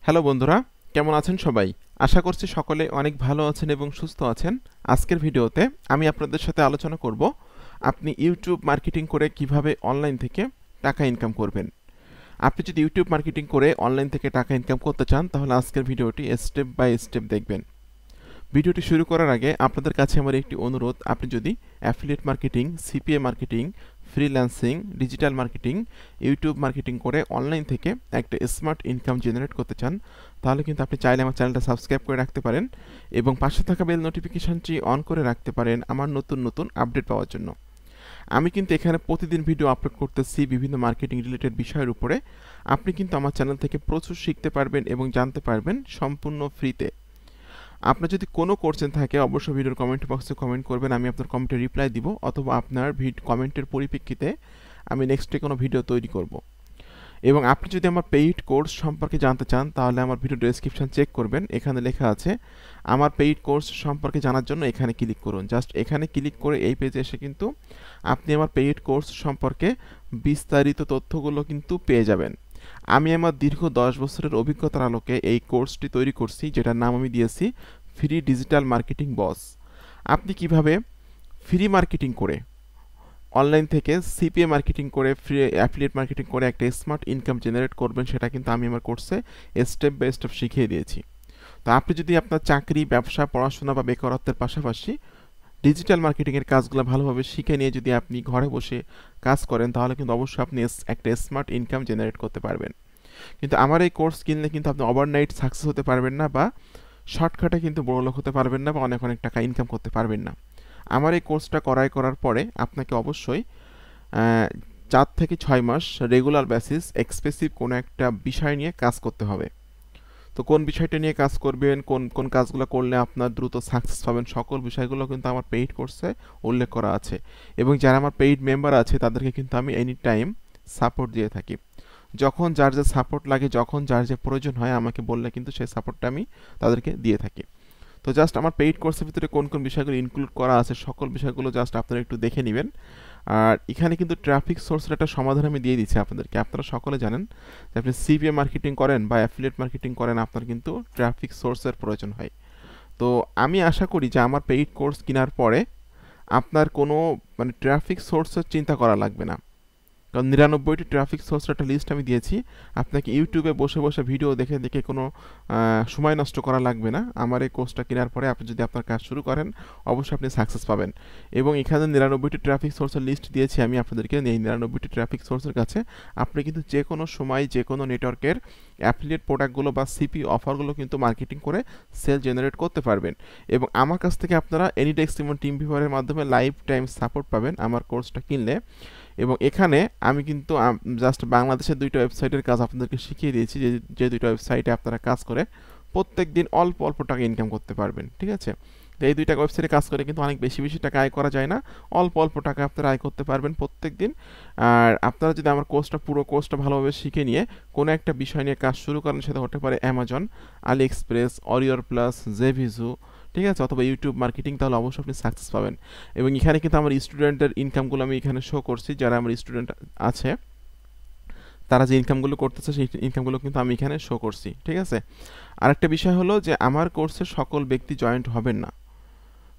Hello বন্ধুরা, কেমন আছেন সবাই? আশা করছি সকলে অনেক ভালো আছেন এবং সুস্থ আছেন। আজকের ভিডিওতে আমি আপনাদের সাথে আলোচনা করব আপনি ইউটিউব মার্কেটিং করে কিভাবে অনলাইন থেকে টাকা ইনকাম করবেন। আপনি যদি ইউটিউব মার্কেটিং করে অনলাইন থেকে টাকা ইনকাম করতে চান তাহলে আজকের ভিডিওটি স্টেপ বাই স্টেপ দেখবেন। ভিডিওটি শুরু করার আগে আপনাদের কাছে আমার একটি অনুরোধ, আপনি যদি affiliate marketing, CPA marketing, freelancing, digital marketing, YouTube marketing করে অনলাইন থেকে একটা স্মার্ট ইনকাম জেনারেট করতে চান তাহলে কিন্তু আপনি চাইলে আমার চ্যানেলটা সাবস্ক্রাইব করে রাখতে পারেন এবং পাশে থাকা বেল নোটিফিকেশনটি অন করে রাখতে পারেন আমার নতুন নতুন আপডেট পাওয়ার জন্য। আমি কিন্তু এখানে প্রতিদিন ভিডিও আপলোড করতেছি বিভিন্ন মার্কেটিং রিলেটেড বিষয়ের উপরে। আপনি কিন্তু আমার চ্যানেল থেকে প্রচুর শিখতে পারবেন এবং জানতে পারবেন সম্পূর্ণ ফ্রিতে। আপনার যদি কোনো কোশ্চেন থাকে অবশ্যই ভিডিওর কমেন্ট বক্সে কমেন্ট করবেন, আমি আপনার কমেন্টে রিপ্লাই দিব, অথবা আপনার কমেন্টের পরিপ্রেক্ষিতে আমি নেক্সটে কোনো ভিডিও তৈরি করব। এবং আপনি যদি আমার পেইড কোর্স সম্পর্কে জানতে চান তাহলে আমার ভিডিও ডেসক্রিপশন চেক করবেন, এখানে লেখা আছে আমার পেইড কোর্স সম্পর্কে জানার জন্য এখানে ক্লিক করুন। জাস্ট এখানে ক্লিক করে এই পেজে এসে কিন্তু আপনি আমার পেইড কোর্স সম্পর্কে বিস্তারিত তথ্যগুলো কিন্তু পেয়ে যাবেন। আমি আমার দীর্ঘ 10 বছরের অভিজ্ঞতার আলোকে এই কোর্সটি তৈরি করছি, যেটার নাম আমি দিয়েছি ফ্রি ডিজিটাল মার্কেটিং বস। আপনি কিভাবে ফ্রি মার্কেটিং করে অনলাইন থেকে সিপিএ মার্কেটিং করে ফ্রি অ্যাফিলিয়েট মার্কেটিং করে একটা স্মার্ট ইনকাম জেনারেট করবেন সেটা কিন্তু আমি আমার কোর্সে স্টেপ বাই স্টেপ শিখিয়ে দিয়েছি। তো আপনি যদি আপনার চাকরি, ব্যবসা, পড়াশোনা বা বেকারত্বের পাশাপাশি ডিজিটাল মার্কেটিংয়ের কাজগুলো ভালোভাবে শিখে নিয়ে যদি আপনি ঘরে বসে কাজ করেন তাহলে কিন্তু অবশ্যই আপনি একটা স্মার্ট ইনকাম জেনারেট করতে পারবেন। কিন্তু আমার এই কোর্স কিনলে কিন্তু আপনি ওভারনাইট সাকসেস হতে পারবেন না, বা শর্টকাটে কিন্তু বড়লোক হতে পারবেন না, বা অনেক অনেক টাকা ইনকাম করতে পারবেন না। আমার এই কোর্সটা করার পরে আপনাকে অবশ্যই 4 থেকে 6 মাস রেগুলার বেসিস এক্সপেসিভ কোনো একটা বিষয় নিয়ে কাজ করতে হবে। তো কোন বিষয়টা নিয়ে কাজ করবেন, কোন কোন কাজগুলো করলে আপনার দ্রুত সাকসেস পাবেন, সকল বিষয়গুলো কিন্তু আমার পেইড কোর্সে উল্লেখ করা আছে। এবং যারা আমার পেইড মেম্বার আছে তাদেরকে কিন্তু আমি এনি টাইম সাপোর্ট দিয়ে থাকি। যখন যার যে সাপোর্ট লাগে, যখন যার যে প্রয়োজন হয় আমাকে বললে কিন্তু সেই সাপোর্টটা আমি তাদেরকে দিয়ে থাকি। তো জাস্ট আমার পেইড কোর্সের ভিতরে কোন কোন বিষয়গুলো ইনক্লুড করা আছে সকল বিষয়গুলো জাস্ট আপনারা একটু দেখে নেবেন। আর এখানে কিন্তু ট্রাফিক সোর্সের একটা সমাধান আমি দিয়ে দিচ্ছি আপনাদেরকে। আপনারা সকলে জানেন যে আপনি সিপিএ মার্কেটিং করেন বা অ্যাফিলিয়েট মার্কেটিং করেন, আপনার কিন্তু ট্রাফিক সোর্সের প্রয়োজন হয়। তো আমি আশা করি যে আমার পেইড কোর্স কেনার পরে আপনার কোনো ট্রাফিক সোর্সের চিন্তা করা লাগবে না। কারণ 99টি ট্রাফিক সোর্সের একটা লিস্ট আমি দিয়েছি, আপনাকে ইউটিউবে বসে বসে ভিডিও দেখে দেখে কোনো সময় নষ্ট করা লাগবে না। আমার এই কোর্সটা কেনার পরে আপনি যদি আপনার কাজ শুরু করেন অবশ্যই আপনি সাকসেস পাবেন। এবং এখানে 99টি ট্রাফিক সোর্সের লিস্ট দিয়েছি আমি আপনাদেরকে। এই 99টি ট্রাফিক সোর্সের কাছে আপনি কিন্তু যে কোনো সময় যে কোনো নেটওয়ার্কের অ্যাফিলিয়েট প্রোডাক্টগুলো বা সিপি অফারগুলো কিন্তু মার্কেটিং করে সেল জেনারেট করতে পারবেন। এবং আমার কাছ থেকে আপনারা এনিডেক্স এবং টিম ভিভারের মাধ্যমে লাইফ টাইম সাপোর্ট পাবেন আমার কোর্সটা কিনলে। এবং এখানে আমি কিন্তু জাস্ট বাংলাদেশের 2টা ওয়েবসাইটের কাজ আপনাদেরকে শিখিয়ে দিয়েছি, যে 2টা ওয়েবসাইটে আপনারা কাজ করে প্রত্যেক দিন অল্প অল্প টাকা ইনকাম করতে পারবেন। ঠিক আছে, তো এই 2টা ওয়েবসাইটে কাজ করে কিন্তু অনেক বেশি বেশি টাকা আয় করা যায় না, অল্প অল্প টাকা আপনারা আয় করতে পারবেন প্রত্যেক দিন। আর আপনারা যদি আমার পুরো কোর্সটা ভালোভাবে শিখে নিয়ে কোনো একটা বিষয় নিয়ে কাজ শুরু করেন, সেটা হতে পারে অ্যামাজন, আলি এক্সপ্রেস, অরিয়র প্লাস, জেভিজু, ঠিক আছে, অথবা ইউটিউব মার্কেটিং, তাহলে অবশ্যই আপনি সাকসেস পাবেন। এবং এখানে কিন্তু আমার স্টুডেন্টের ইনকামগুলো আমি এখানে শো করছি, যারা আমার স্টুডেন্ট আছে তারা যে ইনকামগুলো করতেছে সেই ইনকামগুলো কিন্তু আমি এখানে শো করছি। ঠিক আছে, আরেকটা বিষয় হলো যে আমার কোর্সে সকল ব্যক্তি জয়েন্ট হবেন না।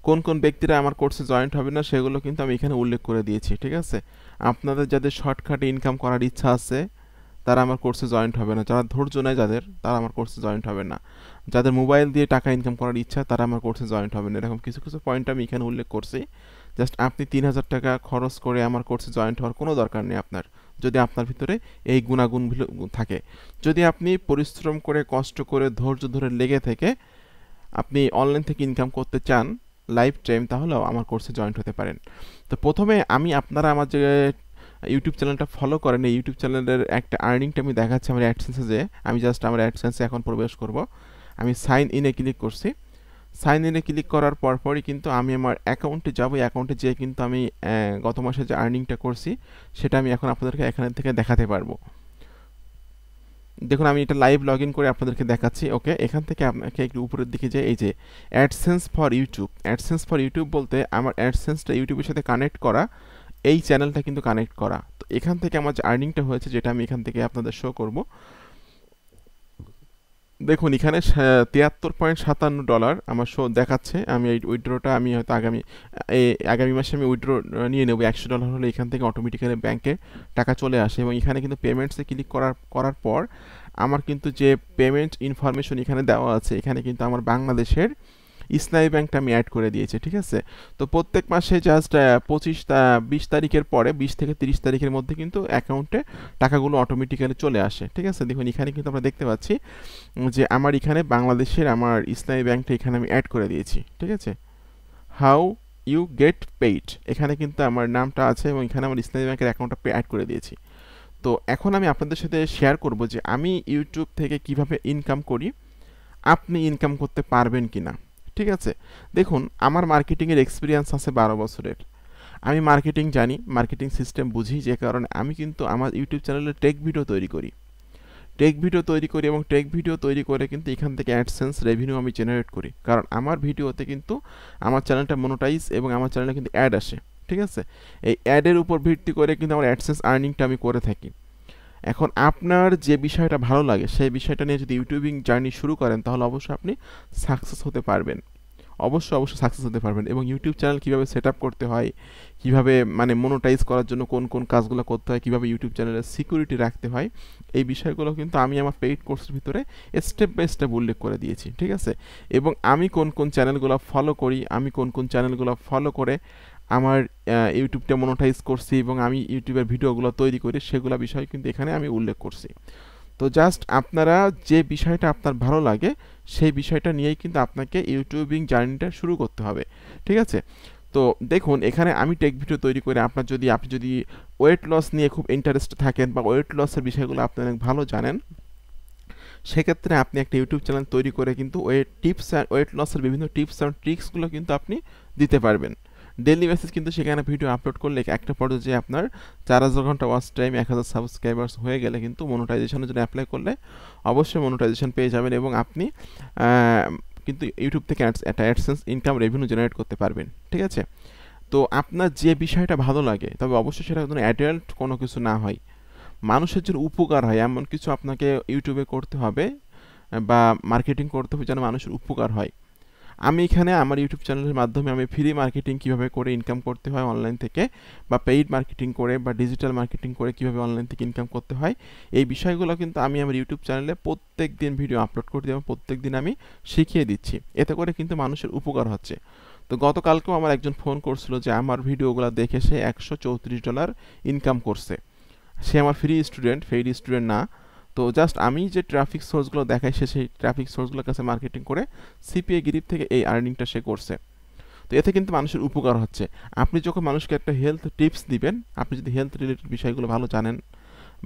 কোন কোন ব্যক্তিরা আমার কোর্সে জয়েন্ট হবে না সেগুলো কিন্তু আমি এখানে উল্লেখ করে দিয়েছি। ঠিক আছে, আপনাদের যাদের শর্টকাটে ইনকাম করার ইচ্ছা আছে তারা আমার কোর্সে জয়েন্ট হবে না, যারা ধৈর্য নেয় যাদের, তারা আমার কোর্সে জয়েন্ট হবে না, যাদের মোবাইল দিয়ে টাকা ইনকাম করার ইচ্ছা তারা আমার কোর্সে জয়েন্ট হবে না। এরকম কিছু কিছু পয়েন্ট আমি এখানে উল্লেখ করছি। জাস্ট আপনি 3000 টাকা খরচ করে আমার কোর্সে জয়েন্ট হওয়ার কোনো দরকার নেই আপনার, যদি আপনার ভিতরে এই গুণাগুণগুলো থাকে। যদি আপনি পরিশ্রম করে, কষ্ট করে, ধৈর্য ধরে লেগে থেকে আপনি অনলাইন থেকে ইনকাম করতে চান লাইফ টাইম, তাহলেও আমার কোর্সে জয়েন্ট হতে পারেন। তো প্রথমে আপনারা আমার যে ইউটিউব চ্যানেলটা ফলো করেন, এই ইউটিউব চ্যানেলের একটা আর্নিংটা আমি দেখাচ্ছি আমার অ্যাডসেন্সে। যে আমি জাস্ট আমার অ্যাডসেন্সে এখন প্রবেশ করব, আমি সাইন ইনে ক্লিক করছি। সাইন ইনে ক্লিক করার পরপরই কিন্তু আমি আমার অ্যাকাউন্টে যাব, অ্যাকাউন্টে যেয়ে কিন্তু আমি গত মাসে যে আর্নিংটা করছি সেটা আমি এখন আপনাদেরকে এখান থেকে দেখাতে পারবো। দেখুন আমি এটা লাইভ লগ ইন করে আপনাদেরকে দেখাচ্ছি। ওকে, এখান থেকে আপনাকে একটু উপরের দিকে যে এই যে AdSense for YouTube, AdSense for YouTube বলতে আমার অ্যাডসেন্সটা ইউটিউবের সাথে কানেক্ট করা, এই চ্যানেলটা কিন্তু কানেক্ট করা। তো এখান থেকে আমার যে আর্নিংটা হয়েছে যেটা আমি এখান থেকে আপনাদের শো করব, দেখুন এখানে $73.57 আমার শো দেখাচ্ছে। আমি এই উইথড্রটা আমি হয়তো আগামী মাসে আমি উইথড্র নিয়ে নেব। $100 হলে এখান থেকে অটোমেটিক্যালি ব্যাংকে টাকা চলে আসে এবং এখানে কিন্তু পেমেন্টসে ক্লিক করার পর আমার কিন্তু যে পেমেন্ট ইনফরমেশন এখানে দেওয়া আছে, এখানে কিন্তু আমার বাংলাদেশের ইসলামী ব্যাংকটা আমি অ্যাড করে দিয়েছি, ঠিক আছে। তো প্রত্যেক মাসে জাস্ট 20 তারিখের পরে 20 থেকে 30 তারিখের মধ্যে কিন্তু অ্যাকাউন্টে টাকাগুলো অটোমেটিক্যালি চলে আসে, ঠিক আছে। দেখুন এখানে কিন্তু আমরা দেখতে পাচ্ছি যে আমার এখানে বাংলাদেশের আমার ইসলামী ব্যাংকটা এখানে আমি অ্যাড করে দিয়েছি, ঠিক আছে। হাউ ইউ গেট পেইড, এখানে কিন্তু আমার নামটা আছে এবং এখানে আমার ইসলামী ব্যাংকের অ্যাকাউন্টটা অ্যাড করে দিয়েছি। তো এখন আমি আপনাদের সাথে শেয়ার করব যে আমি ইউটিউব থেকে কিভাবে ইনকাম করি, আপনি ইনকাম করতে পারবেন কিনা, ঠিক আছে। দেখুন আমার মার্কেটিংয়ের এক্সপিরিয়েন্স আছে 12 বছরের। আমি মার্কেটিং জানি, মার্কেটিং সিস্টেম বুঝি, যে কারণে আমি কিন্তু আমার ইউটিউব চ্যানেলে টেক ভিডিও তৈরি করি এবং টেক ভিডিও তৈরি করে কিন্তু এখান থেকে অ্যাডসেন্স রেভিনিউ আমি জেনারেট করি, কারণ আমার ভিডিওতে কিন্তু আমার চ্যানেলটা মনোটাইজ এবং আমার চ্যানেলে কিন্তু অ্যাড আসে, ঠিক আছে। এই অ্যাডের উপর ভিত্তি করে কিন্তু আমার অ্যাডসেন্স আর্নিংটা আমি করে থাকি। এখন আপনার যে বিষয়টা ভালো লাগে সেই বিষয়টা নিয়ে যদি ইউটিউবিং জার্নি শুরু করেন তাহলে অবশ্যই আপনি সাকসেস হতে পারবেন, অবশ্যই সাকসেস হতে পারবেন। এবং ইউটিউব চ্যানেল কীভাবে সেট আপ করতে হয়, কীভাবে মানে মনোটাইজ করার জন্য কোন কোন কাজগুলো করতে হয়, কীভাবে ইউটিউব চ্যানেলের সিকিউরিটি রাখতে হয়, এই বিষয়গুলো কিন্তু আমি আমার পেইড কোর্সের ভিতরে স্টেপ বাই স্টেপ উল্লেখ করে দিয়েছি, ঠিক আছে। এবং আমি কোন কোন চ্যানেলগুলো ফলো করি, আমি কোন কোন চ্যানেলগুলো ফলো করে আমার ইউটিউবটা মনোটাইজ করছি এবং আমি ইউটিউবের ভিডিওগুলো তৈরি করি, সেগুলো বিষয় কিন্তু এখানে আমি উল্লেখ করছি। তো জাস্ট আপনারা যে বিষয়টা আপনার ভালো লাগে সেই বিষয়টা নিয়েই কিন্তু আপনাকে ইউটিউবিং জার্নিটা শুরু করতে হবে, ঠিক আছে। তো দেখুন এখানে আমি টেক ভিডিও তৈরি করে আপনি যদি ওয়েট লস নিয়ে খুব ইন্টারেস্টেড থাকেন বা ওয়েট লসের বিষয়গুলো আপনি অনেক ভালো জানেন, সেক্ষেত্রে আপনি একটা ইউটিউব চ্যানেল তৈরি করে কিন্তু ওয়েট লসের বিভিন্ন টিপস অ্যান্ড ট্রিক্সগুলো কিন্তু আপনি দিতে পারবেন। ডেইলি বেসিস কিন্তু সেখানে ভিডিও আপলোড করলে একটা পর্যায়ে আপনার 4000 ঘন্টা ওয়াচ টাইম, 1000 সাবস্ক্রাইবার্স হয়ে গেলে কিন্তু মনোটাইজেশনের জন্য অ্যাপ্লাই করলে অবশ্যই মনোটাইজেশন পেয়ে যাবেন এবং আপনি কিন্তু ইউটিউব থেকে একটা অ্যাডসেন্স ইনকাম রেভিনিউ জেনারেট করতে পারবেন, ঠিক আছে। তো আপনার যে বিষয়টা ভালো লাগে, তবে অবশ্যই সেটা কোনো অ্যাডাল্ট কোনো কিছু না হয়, মানুষের জন্য উপকার হয় এমন কিছু আপনাকে ইউটিউবে করতে হবে বা মার্কেটিং করতে হবে যেন মানুষের উপকার হয়। আমি এখানে আমার ইউটিউব চ্যানেলের মাধ্যমে আমি ফ্রি মার্কেটিং কীভাবে করে ইনকাম করতে হয় অনলাইন থেকে, বা পেইড মার্কেটিং করে বা ডিজিটাল মার্কেটিং করে কীভাবে অনলাইন থেকে ইনকাম করতে হয়, এই বিষয়গুলো কিন্তু আমি আমার ইউটিউব চ্যানেলে প্রত্যেক দিন ভিডিও আপলোড করতে এবং প্রত্যেক দিন আমি শিখিয়ে দিচ্ছি। এতে করে কিন্তু মানুষের উপকার হচ্ছে। তো গতকালকেও আমার একজন ফোন করছিল যে আমার ভিডিওগুলো দেখে সে $134 ইনকাম করছে। সে আমার ফ্রি স্টুডেন্ট, পেইড স্টুডেন্ট না। তো জাস্ট আমি যে ট্রাফিক সোর্সগুলো দেখাই সে সেই ট্রাফিক সোর্সগুলোর কাছে মার্কেটিং করে সিপিএ গ্রিপ থেকে এই আর্নিংটা সে করছে। তো এতে কিন্তু মানুষের উপকার হচ্ছে। আপনি যখন মানুষকে একটা হেলথ টিপস দিবেন, আপনি যদি হেলথ রিলেটেড বিষয়গুলো ভালো জানেন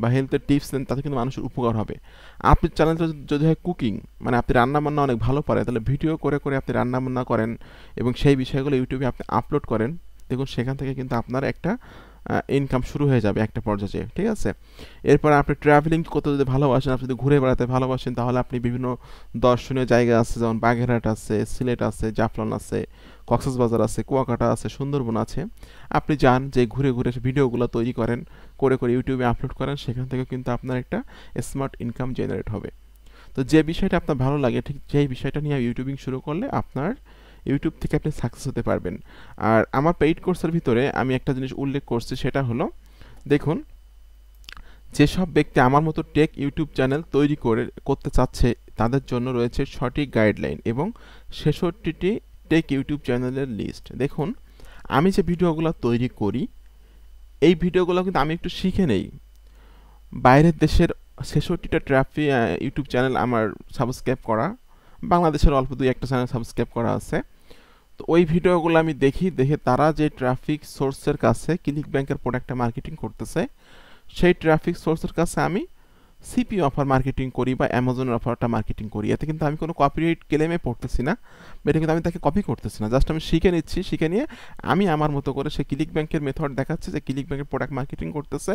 বা হেলথের টিপস দেন, তাতে কিন্তু মানুষের উপকার হবে। আপনি চ্যানেলটা যদি হয় কুকিং, মানে আপনি রান্নাবান্না অনেক ভালো পারেন, তাহলে ভিডিও করে করে আপনি রান্নাবান্না করেন এবং সেই বিষয়গুলো ইউটিউবে আপনি আপলোড করেন, দেখুন সেখান থেকে কিন্তু আপনার একটা ইনকাম শুরু হয়ে যাবে একটা পর্যায়ে, ঠিক আছে। এরপর আপনি ট্রাভেলিং করতে যদি ভালোবাসেন, আপনি যদি ঘুরে বেড়াতে ভালোবাসেন, তাহলে আপনি বিভিন্ন দর্শনীয় জায়গা আছে, যেমন বাগেরহাট আছে, সিলেট আছে, জাফলং আছে, কক্সবাজার আছে, কুয়াকাটা আছে, সুন্দরবন আছে, আপনি যান, যে ঘুরে ঘুরে ভিডিওগুলো তৈরি করেন, করে করে ইউটিউবে আপলোড করেন, সেখান থেকে কিন্তু আপনার একটা স্মার্ট ইনকাম জেনারেট হবে। তো যে বিষয়টা আপনার ভালো লাগে, ঠিক যেই বিষয়টা নিয়ে ইউটিউবিং শুরু করলে আপনার ইউটিউব থেকে আপনি সাকসেস হতে পারবেন। আর আমার পেইড কোর্সের ভিতরে আমি একটা জিনিস উল্লেখ করছি, সেটা হলো দেখুন, যেসব ব্যক্তি আমার মতো টেক ইউটিউব চ্যানেল তৈরি করতে চাচ্ছে তাদের জন্য রয়েছে সঠিক গাইডলাইন এবং 66টি টেক ইউটিউব চ্যানেলের লিস্ট। দেখুন আমি যে ভিডিওগুলো তৈরি করি, এই ভিডিওগুলো কিন্তু আমি একটু শিখে নেই। বাইরের দেশের 66টা ইউটিউব চ্যানেল আমার সাবস্ক্রাইব করা, বাংলাদেশের অল্প 2-1টা চ্যানেল সাবস্ক্রাইব করা আছে। তো ওই ভিডিওগুলো আমি দেখে তারা যে ট্রাফিক সোর্সের কাছে ক্লিক ব্যাংকের প্রোডাক্টটা মার্কেটিং করতেছে, সেই ট্রাফিক সোর্সের কাছে আমি সিপি অফার মার্কেটিং করি বা অ্যামাজনের অফারটা মার্কেটিং করি। এতে কিন্তু আমি কোনো কপিরাইট ক্লেমে পড়তেছি না, এটা কিন্তু আমি তাকে কপি করতেছি না, জাস্ট আমি শিখে নিচ্ছি। শিখে নিয়ে আমি আমার মতো করে সে ক্লিক ব্যাংকের মেথড দেখাচ্ছে যে ক্লিক ব্যাংকের প্রোডাক্ট মার্কেটিং করতেছে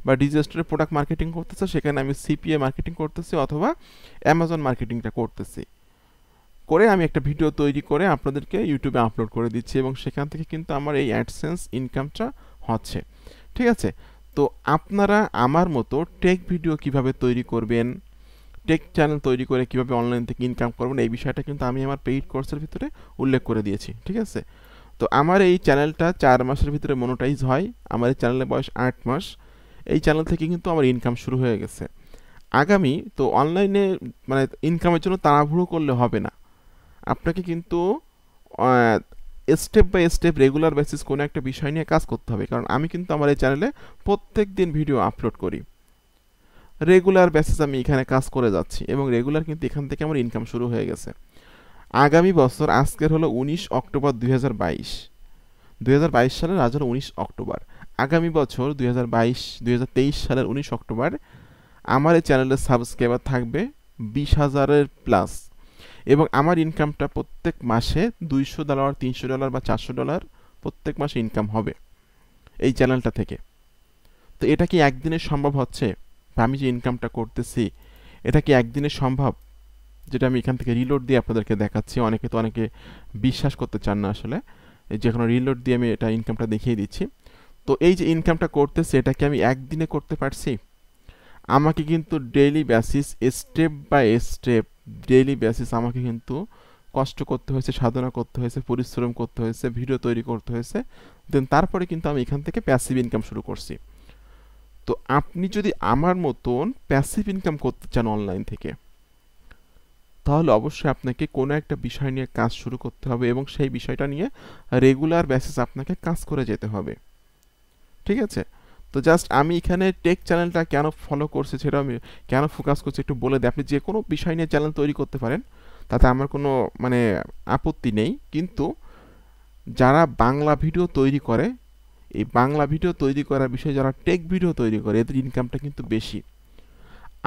বা ডিজিস্টারের প্রোডাক্ট মার্কেটিং করতেছে, সেখানে আমি সিপিএ মার্কেটিং করতেছি অথবা অ্যামাজন মার্কেটিংটা করতেছি, করে আমি একটা ভিডিও তৈরি করে আপনাদেরকে ইউটিউবে আপলোড করে দিচ্ছি এবং সেখান থেকে কিন্তু আমার এই অ্যাডসেন্স ইনকামটা হচ্ছে, ঠিক আছে। তো আপনারা আমার মতো টেক ভিডিও কিভাবে তৈরি করবেন, টেক চ্যানেল তৈরি করে কিভাবে অনলাইন থেকে ইনকাম করবেন এই বিষয়টা কিন্তু আমি আমার পেইড কোর্সের ভিতরে উল্লেখ করে দিয়েছি, ঠিক আছে। তো আমার এই চ্যানেলটা 4 মাসের ভিতরে মনোটাইজ হয়। আমার এই চ্যানেলের বয়স 8 মাস। এই চ্যানেল থেকে কিন্তু আমার ইনকাম শুরু হয়ে গেছে। আগামী তো অনলাইনে মানে ইনকামের জন্য তাড়াহুড়ো করলে হবে না। আপনাকে কিন্তু step by step regular basis কোনো একটা বিষয় নিয়ে কাজ করতে হবে, কারণ আমি কিন্তু আমার এই চ্যানেলে প্রত্যেক দিন ভিডিও আপলোড করি। রেগুলার বেসিস আমি এখানে কাজ করে যাচ্ছি এবং রেগুলার কিন্তু এখান থেকে আমার ইনকাম শুরু হয়ে গেছে। আগামী বছর আজকের হলো 19 অক্টোবর 2022 সালের আজ হলো 19 অক্টোবর। আগামী বছর 2023 সালের 19 অক্টোবর আমার এই চ্যানেলের সাবস্ক্রাইবার থাকবে 20,000-এর প্লাস এবং আমার ইনকামটা প্রত্যেক মাসে $200, $300 বা $400 প্রত্যেক মাসে ইনকাম হবে এই চ্যানেলটা থেকে। তো এটা কি একদিনে সম্ভব হচ্ছে? আমি যে ইনকামটা করতেছি এটা কি একদিনে সম্ভব? যেটা আমি এখান থেকে রিলোড দিয়ে আপনাদেরকে দেখাচ্ছি। অনেকে বিশ্বাস করতে চান না আসলে, যে কোনো রিলোড দিয়ে আমি এটা ইনকামটা দেখিয়ে দিচ্ছি। তো এই যে ইনকামটা করতেছি এটা কি আমি একদিনে করতে পারছি? আমাকে কিন্তু daily basis step by step daily basis আমাকে কিন্তু কষ্ট করতে হয়েছে, সাধনা করতে হয়েছে, পরিশ্রম করতে হয়েছে, ভিডিও তৈরি করতে হয়েছে। দেন তারপরে কিন্তু আমি এখান থেকে প্যাসিভ ইনকাম শুরু করছি। তো আপনি যদি আমার মতন প্যাসিভ ইনকাম করতে চান অনলাইন থেকে, তাহলে অবশ্যই আপনাকে কোনো একটা বিষয় নিয়ে কাজ শুরু করতে হবে এবং সেই বিষয়টা নিয়ে রেগুলার বেসিস আপনাকে কাজ করে যেতে হবে, ঠিক আছে। তো জাস্ট আমি এখানে টেক চ্যানেলটা কেন ফলো করছি, সেটা আমি কেন ফোকাস করছি একটু বলে দিই। আপনি যে কোনো বিষয় নিয়ে চ্যানেল তৈরি করতে পারেন, তাতে আমার কোনো মানে আপত্তি নেই, কিন্তু যারা বাংলা ভিডিও তৈরি করে, এই বাংলা ভিডিও তৈরি করার বিষয়ে যারা টেক ভিডিও তৈরি করে এদের ইনকামটা কিন্তু বেশি।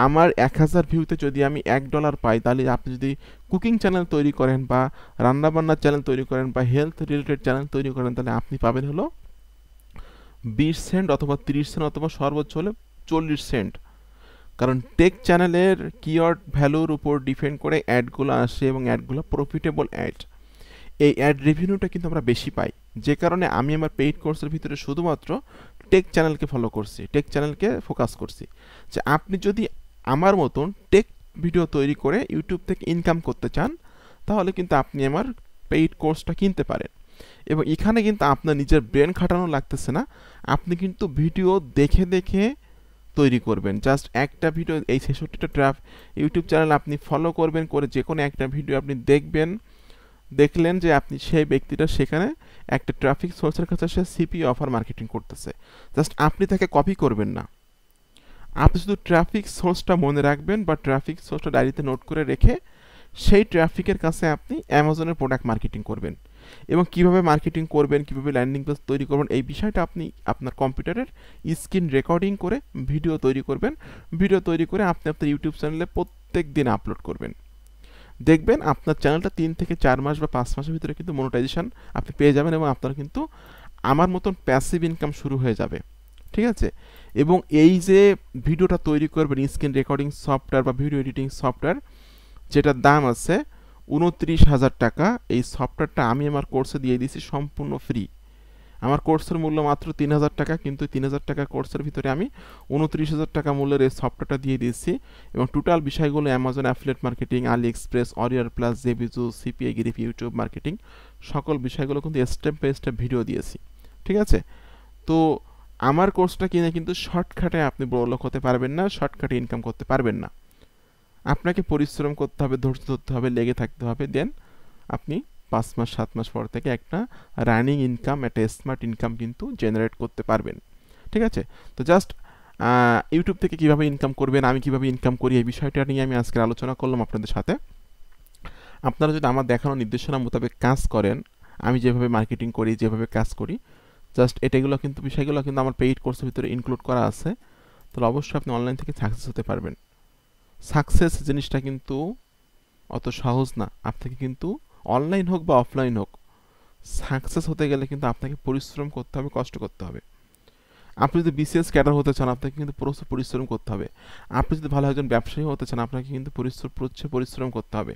আমার 1000 ভিউতে যদি আমি $1 পাই, তাহলে আপনি যদি কুকিং চ্যানেল তৈরি করেন বা রান্নাবান্নার চ্যানেল তৈরি করেন বা হেলথ রিলেটেড চ্যানেল তৈরি করেন, তাহলে আপনি পাবেন হলো 20 সেন্ট অথবা 30 সেন্ট অথবা সর্বোচ্চ হলে 40 সেন্ট। কারণ টেক চ্যানেলের কিওয়ার্ড ভ্যালুর উপর ডিপেন্ড করে অ্যাডগুলো আসে এবং অ্যাডগুলো প্রফিটেবল অ্যাড। এই অ্যাড রেভিনিউটা কিন্তু আমরা বেশি পাই, যে কারণে আমি আমার পেইড কোর্সের ভিতরে শুধুমাত্র টেক চ্যানেলকে ফলো করছি, টেক চ্যানেলকে ফোকাস করছি। যে আপনি যদি আমার মতন টেক ভিডিও তৈরি করে ইউটিউব থেকে ইনকাম করতে চান, তাহলে কিন্তু আপনি আমার পেইড কোর্সটা কিনতে পারেন এবং এখানে কিন্তু আপনার নিজের ব্রেন খাটানো লাগতেছে না। আপনি কিন্তু ভিডিও দেখে দেখে তৈরি করবেন। জাস্ট একটা ভিডিও, এই 66টা ইউটিউব চ্যানেল আপনি ফলো করবেন, করে যে কোনো একটা ভিডিও আপনি দেখবেন, দেখলেন যে আপনি সেই ব্যক্তিটা সেখানে একটা ট্রাফিক সোর্সের কাছে সে সিপি অফার মার্কেটিং করতেছে, জাস্ট আপনি তাকে কপি করবেন না, আপনি শুধু ট্রাফিক সোর্সটা মনে রাখবেন বা ট্রাফিক সোর্সটা ডায়েরিতে নোট করে রেখে সেই ট্রাফিকের কাছে আপনি অ্যামাজনের প্রোডাক্ট মার্কেটিং করবেন। এবং কিভাবে মার্কেটিং করবেন, কিভাবে ল্যান্ডিং পেজ তৈরি করবেন, এই বিষয়টা আপনি আপনার কম্পিউটারের স্ক্রিন রেকর্ডিং করে ভিডিও তৈরি করবেন। ভিডিও তৈরি করে আপনি আপনার ইউটিউব চ্যানেলে প্রত্যেক দিন আপলোড করবেন। দেখবেন আপনার চ্যানেলটা 3 থেকে 4 মাস বা 5 মাসের ভিতরে কিন্তু মনিটাইজেশন আপনি পেয়ে যাবেন এবং আপনার কিন্তু আমার মতন প্যাসিভ ইনকাম শুরু হয়ে যাবে, ঠিক আছে। এবং এই যে ভিডিওটা তৈরি করবেন স্ক্রিন রেকর্ডিং সফটওয়্যার বা ভিডিও এডিটিং সফটওয়্যার, যেটার দাম আছে 29,000 টাকা, এই সফটওয়্যারটা আমি আমার কোর্সে দিয়ে দিয়েছি সম্পূর্ণ ফ্রি। আমার কোর্সের মূল্য মাত্র 3,000 টাকা, কিন্তু 3,000 টাকার কোর্সের ভিতরে আমি 29,000 টাকা মূল্যের এই সফটওয়্যারটা দিয়ে দিয়েছি এবং টোটাল বিষয়গুলো Amazon affiliate marketing, AliExpress, অরিয়ার প্লাস, জেবিজু, সিপিআই গিরিফ, ইউটিউব মার্কেটিং, সকল বিষয়গুলো কিন্তু স্টেপ বাই স্টেপ ভিডিও দিয়েছি, ঠিক আছে। তো আমার কোর্সটা কিনে কিন্তু শর্টকাটে আপনি বড়লোক হতে পারবেন না, শর্টকাটে ইনকাম করতে পারবেন না। আপনাকে পরিশ্রম করতে হবে, ধৈর্য ধরতে হবে, লেগে থাকতে হবে, দেন আপনি 5 মাস 7 মাস পর থেকে একটা রানিং ইনকাম, একটা স্মার্ট ইনকাম কিন্তু জেনারেট করতে পারবেন, ঠিক আছে। তো জাস্ট ইউটিউব থেকে কিভাবে ইনকাম করবেন, আমি কিভাবে ইনকাম করি, এই বিষয়টা নিয়ে আমি আজকে আলোচনা করলাম আপনাদের সাথে। আপনারা যদি আমার দেখানো নির্দেশনা মোতাবেক কাজ করেন, আমি যেভাবে মার্কেটিং করি, যেভাবে কাজ করি, জাস্ট এটাগুলো কিন্তু বিষয়গুলো কিন্তু আমার পেইড কোর্সের ভিতরে ইনক্লুড করা আছে, তাহলে অবশ্যই আপনি অনলাইন থেকে সাকসেস হতে পারবেন। সাকসেস জিনিসটা কিন্তু অত সহজ না। আপনাকে কিন্তু অনলাইন হোক বা অফলাইন হোক, সাকসেস হতে গেলে কিন্তু আপনাকে পরিশ্রম করতে হবে, কষ্ট করতে হবে। আপনি যদি বিসিএস ক্যাডার হতে চান, আপনাকে কিন্তু প্রচুর পরিশ্রম করতে হবে। আপনি যদি ভালো একজন ব্যবসায়ী হতে চান, আপনাকে কিন্তু পরিশ্রম করতে হবে।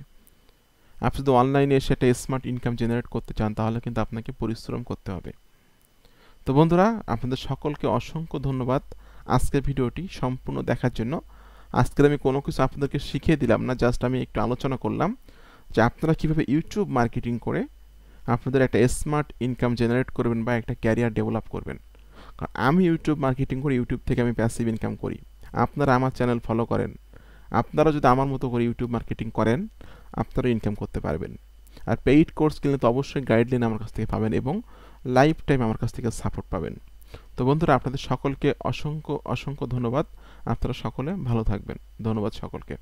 আপনি যদি অনলাইনে সেটা স্মার্ট ইনকাম জেনারেট করতে চান, তাহলে কিন্তু আপনাকে পরিশ্রম করতে হবে। তো বন্ধুরা, আপনাদের সকলকে অসংখ্য ধন্যবাদ আজকের ভিডিওটি সম্পূর্ণ দেখার জন্য। আজকে আমি কোনো কিছু আপনাদেরকে শিখিয়ে দিলাম না, জাস্ট আমি একটু আলোচনা করলাম যে আপনারা কিভাবে ইউটিউব মার্কেটিং করে আপনাদের একটা স্মার্ট ইনকাম জেনারেট করবেন বা একটা ক্যারিয়ার ডেভেলপ করবেন। কারণ আমি ইউটিউব মার্কেটিং করি, ইউটিউব থেকে আমি প্যাসিভ ইনকাম করি। আপনারা আমার চ্যানেল ফলো করেন, আপনারা যদি আমার মতো করে ইউটিউব মার্কেটিং করেন আপনারা ইনকাম করতে পারবেন। আর পেইড কোর্স কিনলে তো অবশ্যই গাইডলাইন আমার কাছ থেকে পাবেন এবং লাইফ টাইম আমার কাছ থেকে সাপোর্ট পাবেন। তো বন্ধুরা, আপনাদের সকলকে অসংখ্য অসংখ্য ধন্যবাদ। আপনারা সকলে ভালো থাকবেন। ধন্যবাদ সকলকে।